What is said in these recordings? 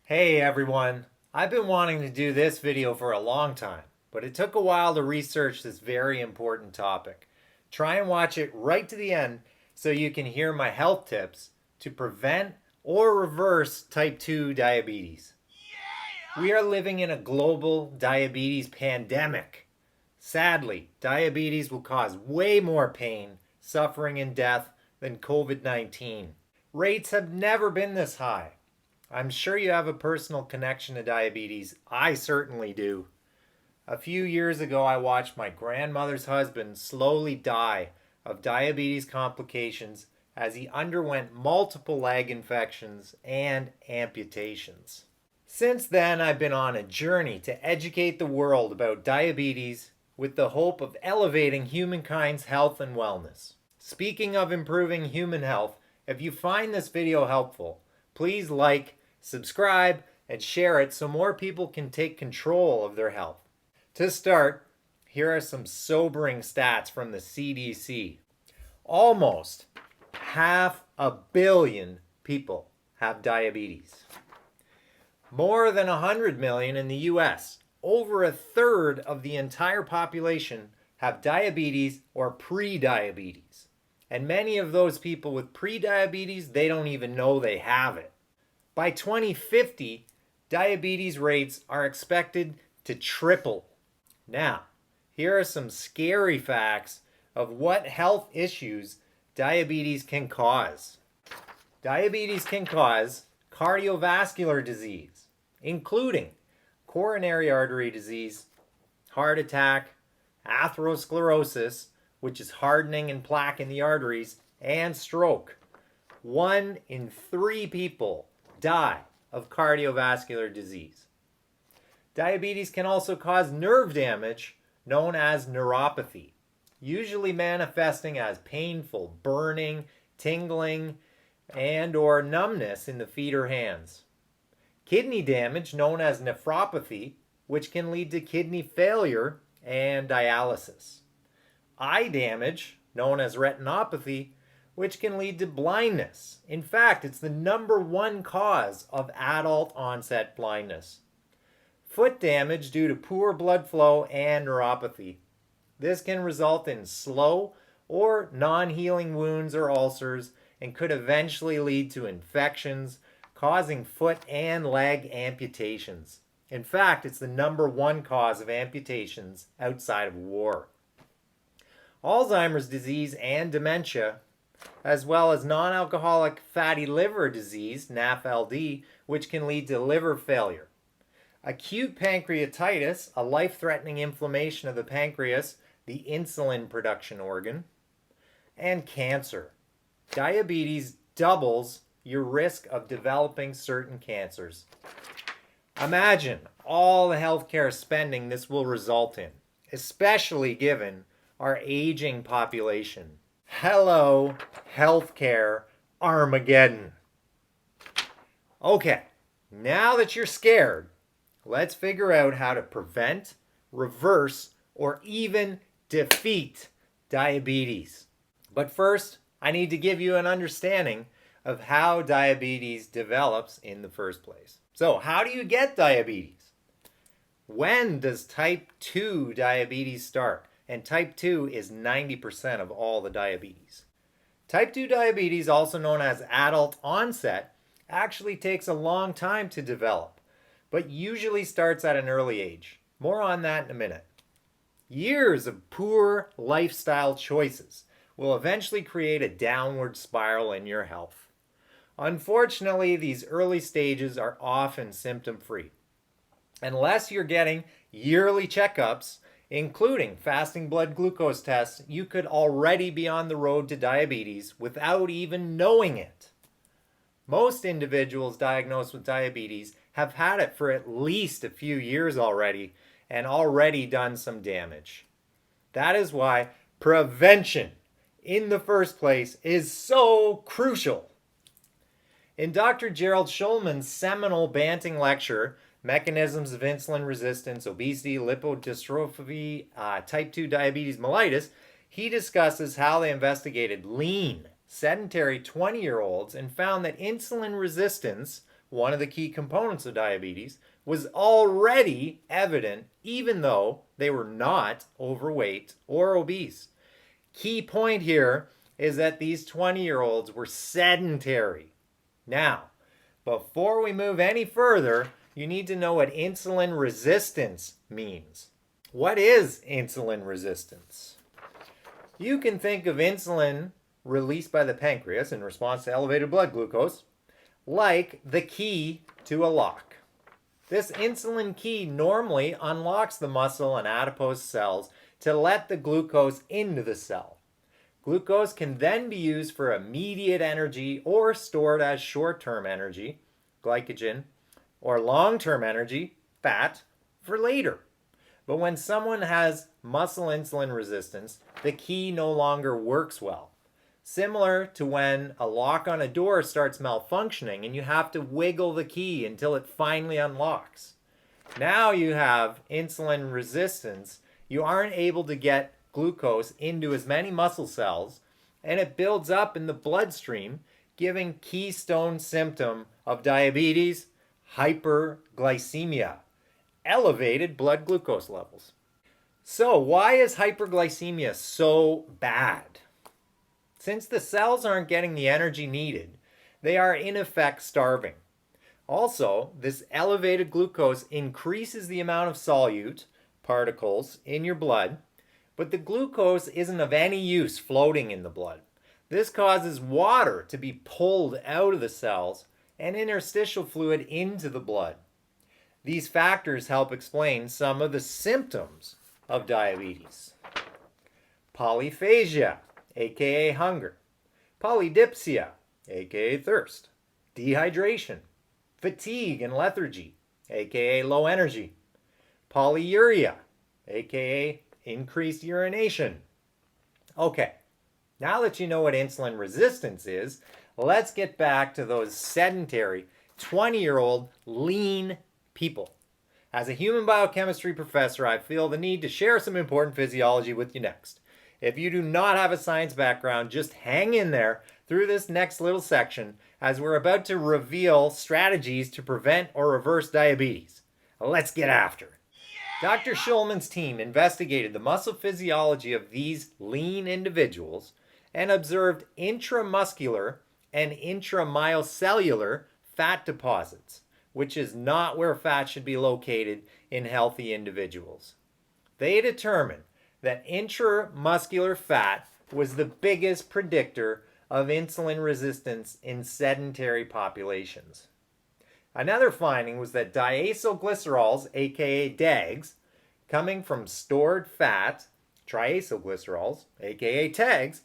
Hey everyone, I've been wanting to do this video for a long time, but it took a while to research this very important topic. Try and watch it right to the end so you can hear my health tips to prevent or reverse type 2 diabetes. We are living in a global diabetes pandemic. Sadly, diabetes will cause way more pain, suffering, and death than COVID-19. Rates have never been this high. I'm sure you have a personal connection to diabetes. I certainly do. A few years ago, I watched my grandmother's husband slowly die of diabetes complications as he underwent multiple leg infections and amputations. Since then, I've been on a journey to educate the world about diabetes with the hope of elevating humankind's health and wellness. Speaking of improving human health, if you find this video helpful, please like, subscribe, and share it so more people can take control of their health. To start, here are some sobering stats from the CDC. Almost 500 million people have diabetes. More than 100 million in the US. Over a third of the entire population have diabetes or pre-diabetes. And many of those people with pre-diabetes, they don't even know they have it. By 2050, diabetes rates are expected to triple. Now, here are some scary facts of what health issues diabetes can cause. Diabetes can cause cardiovascular disease, including coronary artery disease, heart attack, atherosclerosis, which is hardening and plaque in the arteries, and stroke. 1 in 3 people die of cardiovascular disease. Diabetes can also cause nerve damage known as neuropathy, usually manifesting as painful burning, tingling, and or numbness in the feet or hands. Kidney damage known as nephropathy, which can lead to kidney failure and dialysis. Eye damage known as retinopathy, which can lead to blindness. In fact, it's the #1 cause of adult onset blindness. Foot damage due to poor blood flow and neuropathy. This can result in slow or non-healing wounds or ulcers and could eventually lead to infections, causing foot and leg amputations. In fact, it's the #1 cause of amputations outside of war. Alzheimer's disease and dementia, as well as non-alcoholic fatty liver disease, NAFLD, which can lead to liver failure. Acute pancreatitis, a life-threatening inflammation of the pancreas, the insulin production organ. And cancer. Diabetes doubles your risk of developing certain cancers. Imagine all the healthcare spending this will result in, especially given our aging population. Hello, healthcare Armageddon. Okay, now that you're scared, let's figure out how to prevent, reverse, or even defeat diabetes. But first, I need to give you an understanding of how diabetes develops in the first place. So, how do you get diabetes? When does type 2 diabetes start? And type 2 is 90% of all the diabetes. Type 2 diabetes, also known as adult onset, actually takes a long time to develop, but usually starts at an early age. More on that in a minute. Years of poor lifestyle choices will eventually create a downward spiral in your health. Unfortunately, these early stages are often symptom-free. Unless you're getting yearly checkups, including fasting blood glucose tests, you could already be on the road to diabetes without even knowing it. Most individuals diagnosed with diabetes have had it for at least a few years already and already done some damage. That is why prevention in the first place is so crucial. In Dr. Gerald Schulman's seminal Banting lecture, Mechanisms of Insulin Resistance, Obesity, Lipodystrophy, Type 2 Diabetes Mellitus, he discusses how they investigated lean, sedentary 20-year-olds and found that insulin resistance one of the key components of diabetes, was already evident even though they were not overweight or obese. Key point here is that these 20-year-olds were sedentary. Now, before we move any further, you need to know what insulin resistance means. What is insulin resistance? You can think of insulin released by the pancreas in response to elevated blood glucose like the key to a lock. This insulin key normally unlocks the muscle and adipose cells to let the glucose into the cell. Glucose can then be used for immediate energy or stored as short-term energy, glycogen, or long-term energy, fat, for later. But when someone has muscle insulin resistance, the key no longer works well. Similar to when a lock on a door starts malfunctioning and you have to wiggle the key until it finally unlocks. Now you have insulin resistance. You aren't able to get glucose into as many muscle cells, and it builds up in the bloodstream, giving keystone symptom of diabetes, hyperglycemia, elevated blood glucose levels. So why is hyperglycemia so bad? Since the cells aren't getting the energy needed, they are in effect starving. Also, this elevated glucose increases the amount of solute particles in your blood, but the glucose isn't of any use floating in the blood. This causes water to be pulled out of the cells and interstitial fluid into the blood. These factors help explain some of the symptoms of diabetes. Polyphagia, aka hunger. Polydipsia, aka thirst. Dehydration. Fatigue and lethargy, aka low energy. Polyuria, aka increased urination. Okay, now that you know what insulin resistance is, let's get back to those sedentary 20-year-old lean people. As a human biochemistry professor, I feel the need to share some important physiology with you next. If you do not have a science background, just hang in there through this next little section as we're about to reveal strategies to prevent or reverse diabetes. Let's get after it. Dr. Schulman's team investigated the muscle physiology of these lean individuals and observed intramuscular and intramyocellular fat deposits, which is not where fat should be located in healthy individuals. They determined that intramuscular fat was the biggest predictor of insulin resistance in sedentary populations. Another finding was that diacylglycerols, aka DAGs, coming from stored fat, triacylglycerols, aka TAGs,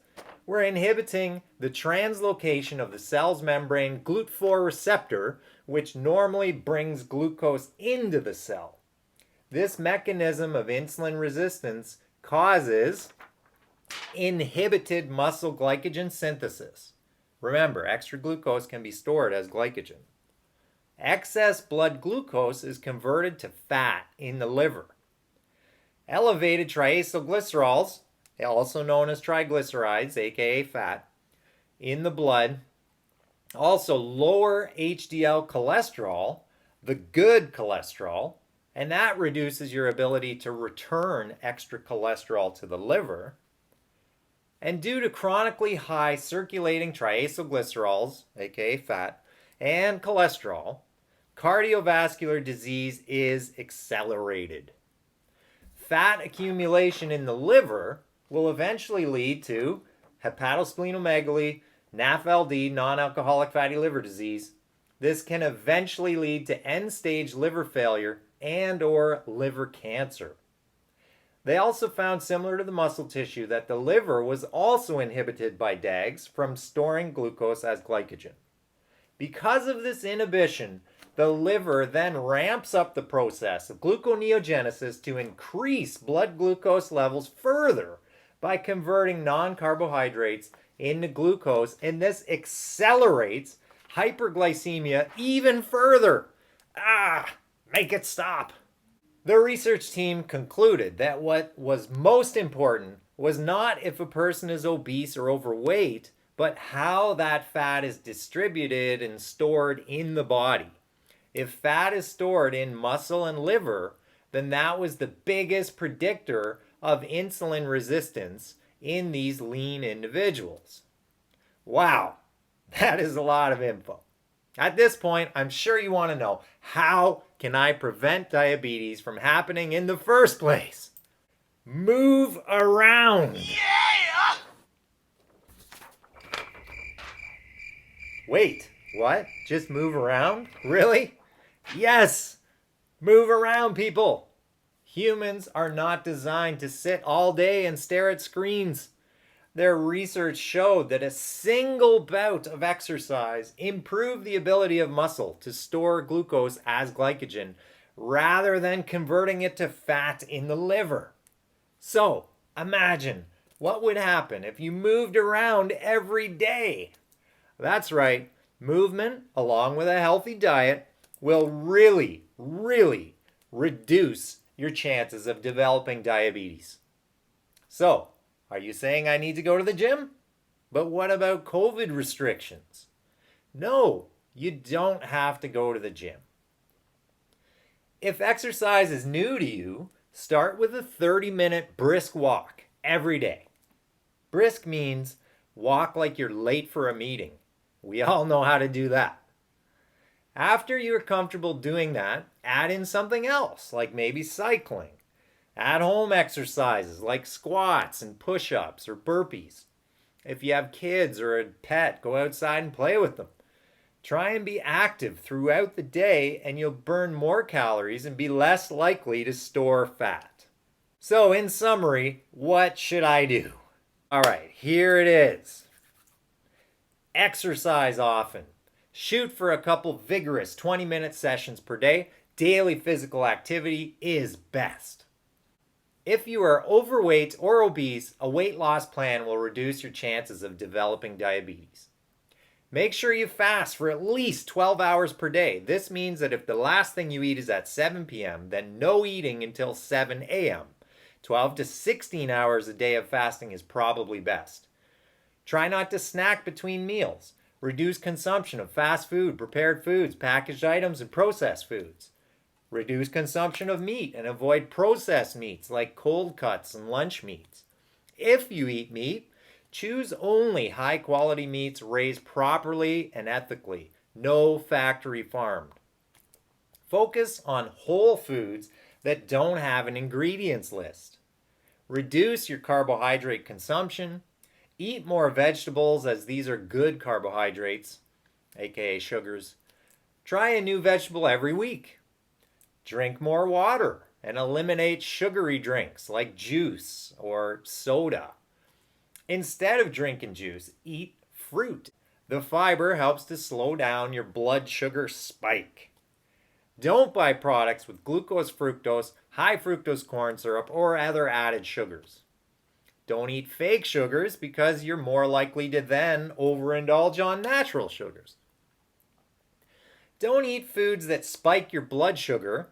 were inhibiting the translocation of the cell's membrane GLUT4 receptor, which normally brings glucose into the cell. This mechanism of insulin resistance causes inhibited muscle glycogen synthesis. Remember, extra glucose can be stored as glycogen. Excess blood glucose is converted to fat in the liver. Elevated triacylglycerols, also known as triglycerides, aka fat, in the blood also lower HDL cholesterol, the good cholesterol, and that reduces your ability to return extra cholesterol to the liver. And due to chronically high circulating triacylglycerols, aka fat, and cholesterol, cardiovascular disease is accelerated. Fat accumulation in the liver will eventually lead to hepatosplenomegaly, NAFLD, non-alcoholic fatty liver disease. This can eventually lead to end-stage liver failure and or liver cancer. They also found, similar to the muscle tissue, that the liver was also inhibited by DAGs from storing glucose as glycogen. Because of this inhibition, the liver then ramps up the process of gluconeogenesis to increase blood glucose levels further by converting non-carbohydrates into glucose, and this accelerates hyperglycemia even further. Make it stop. The research team concluded that what was most important was not if a person is obese or overweight, but how that fat is distributed and stored in the body. If fat is stored in muscle and liver, then that was the biggest predictor of insulin resistance in these lean individuals. Wow, that is a lot of info. At this point, I'm sure you want to know, how can I prevent diabetes from happening in the first place? Move around. Yeah! Wait, what? Just move around? Really? Yes! Move around, people! Humans are not designed to sit all day and stare at screens. Their research showed that a single bout of exercise improved the ability of muscle to store glucose as glycogen rather than converting it to fat in the liver. So, imagine what would happen if you moved around every day. That's right, movement along with a healthy diet will really reduce your chances of developing diabetes. So, are you saying I need to go to the gym? But what about COVID restrictions? No, you don't have to go to the gym. If exercise is new to you, start with a 30-minute brisk walk every day. Brisk means walk like you're late for a meeting. We all know how to do that. After you're comfortable doing that, add in something else, like maybe cycling. At-home exercises like squats and push-ups or burpees. If you have kids or a pet, go outside and play with them. Try and be active throughout the day and you'll burn more calories and be less likely to store fat. So in summary, what should I do? All right, here it is. Exercise often. Shoot for a couple vigorous 20-minute sessions per day. Daily physical activity is best. If you are overweight or obese, a weight loss plan will reduce your chances of developing diabetes. Make sure you fast for at least 12 hours per day. This means that if the last thing you eat is at 7 p.m., then no eating until 7 a.m. 12 to 16 hours a day of fasting is probably best. Try not to snack between meals. Reduce consumption of fast food, prepared foods, packaged items, and processed foods. Reduce consumption of meat and avoid processed meats like cold cuts and lunch meats. If you eat meat, choose only high-quality meats raised properly and ethically, no factory farmed. Focus on whole foods that don't have an ingredients list. Reduce your carbohydrate consumption. Eat more vegetables, as these are good carbohydrates, aka sugars. Try a new vegetable every week. Drink more water and eliminate sugary drinks like juice or soda. Instead of drinking juice, eat fruit. The fiber helps to slow down your blood sugar spike. Don't buy products with glucose, fructose, high fructose corn syrup, or other added sugars. Don't eat fake sugars because you're more likely to then overindulge on natural sugars. Don't eat foods that spike your blood sugar,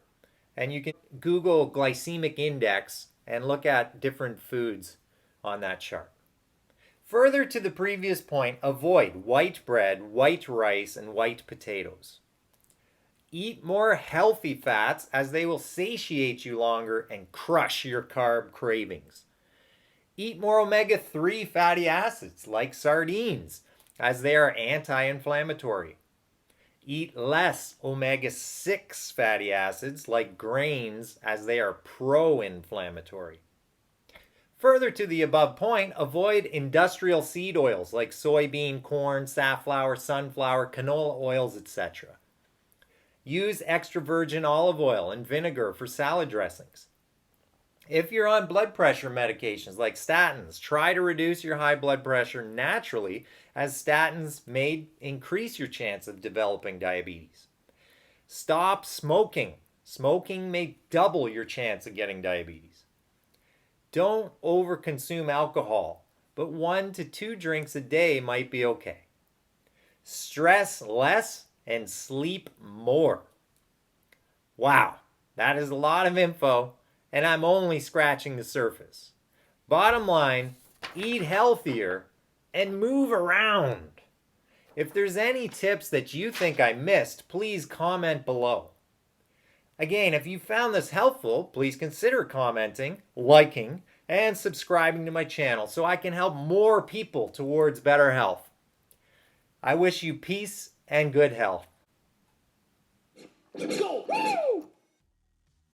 and you can Google glycemic index and look at different foods on that chart. Further to the previous point, avoid white bread, white rice, and white potatoes. Eat more healthy fats, as they will satiate you longer and crush your carb cravings. Eat more omega-3 fatty acids like sardines, as they are anti-inflammatory. Eat less omega-6 fatty acids like grains, as they are pro-inflammatory. Further to the above point, avoid industrial seed oils like soybean, corn, safflower, sunflower, canola oils, etc. Use extra virgin olive oil and vinegar for salad dressings. If you're on blood pressure medications like statins, try to reduce your high blood pressure naturally, as statins may increase your chance of developing diabetes. Stop smoking. Smoking may double your chance of getting diabetes. Don't overconsume alcohol, but 1 to 2 drinks a day might be okay. Stress less and sleep more. Wow, that is a lot of info, and I'm only scratching the surface. Bottom line, eat healthier, and move around. If there's any tips that you think I missed, please comment below. Again, if you found this helpful, please consider commenting, liking, and subscribing to my channel so I can help more people towards better health. I wish you peace and good health. Go! Woo!